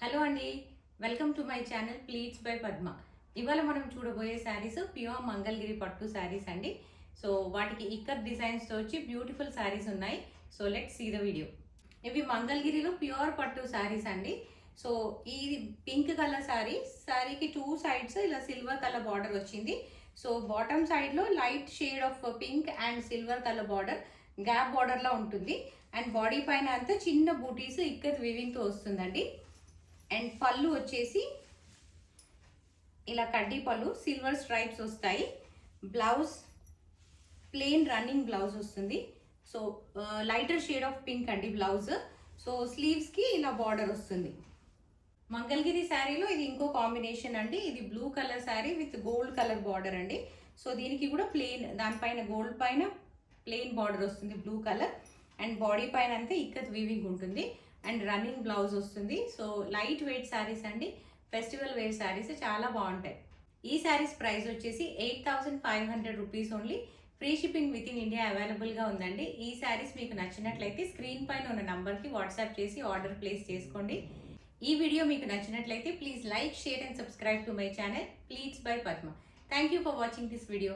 Hello అండి, welcome to my channel pleats by Padma. ఇవాళ మనం చూడబోయే శారీస్ ప్యూర్ మంగళగిరి పట్టు శారీస్ అండి. సో వాటికి ఇక్కత్ డిజైన్స్తో వచ్చి బ్యూటిఫుల్ శారీస్ ఉన్నాయి. So let's see the video. ఇవి మంగళగిరిలో ప్యూర్ పట్టు శారీస్ అండి. సో ఈ పింక్ కలర్ శారీకి టూ సైడ్స్ ఇలా సిల్వర్ కలర్ బార్డర్ వచ్చింది. సో బాటమ్ సైడ్లో light shade of pink and silver colour border gap బార్డర్లో ఉంటుంది. అండ్ బాడీ పైన అంతా చిన్న బూటీస్ ఇక్కత్ వీవింగ్తో వస్తుందండి. అండ్ పళ్ళు వచ్చేసి ఇలా కడ్డీ పళ్ళు సిల్వర్ స్ట్రైప్స్ వస్తాయి. బ్లౌజ్ ప్లెయిన్ రన్నింగ్ బ్లౌజ్ వస్తుంది. So lighter shade of pink అండి బ్లౌజ్. సో స్లీవ్స్కి ఇలా బార్డర్ వస్తుంది. మంగళగిరి శారీలో ఇది ఇంకో కాంబినేషన్ అండి. ఇది blue colour sari with gold colour border అండి. సో దీనికి కూడా ప్లెయిన్, దానిపైన గోల్డ్ పైన ప్లెయిన్ బార్డర్ వస్తుంది బ్లూ కలర్. అండ్ బాడీ పైన అంతా ఇక్కత్ వీవింగ్ ఉంటుంది. అండ్ రన్నింగ్ బ్లౌజ్ వస్తుంది. సో లైట్ వెయిట్ శారీస్ అండి, ఫెస్టివల్ వేర్ శారీస్ చాలా బాగుంటాయి. ఈ శారీస్ ప్రైస్ వచ్చేసి 8,500 rupees only. Free shipping with in India అవైలబుల్గా ఉందండి. ఈ శారీస్ మీకు నచ్చినట్లయితే స్క్రీన్ పైన ఉన్న నంబర్కి వాట్సాప్ చేసి ఆర్డర్ ప్లేస్ చేసుకోండి. ఈ వీడియో మీకు నచ్చినట్లయితే please like, share and subscribe to my channel pleats by Padma. Thank you for watching this video.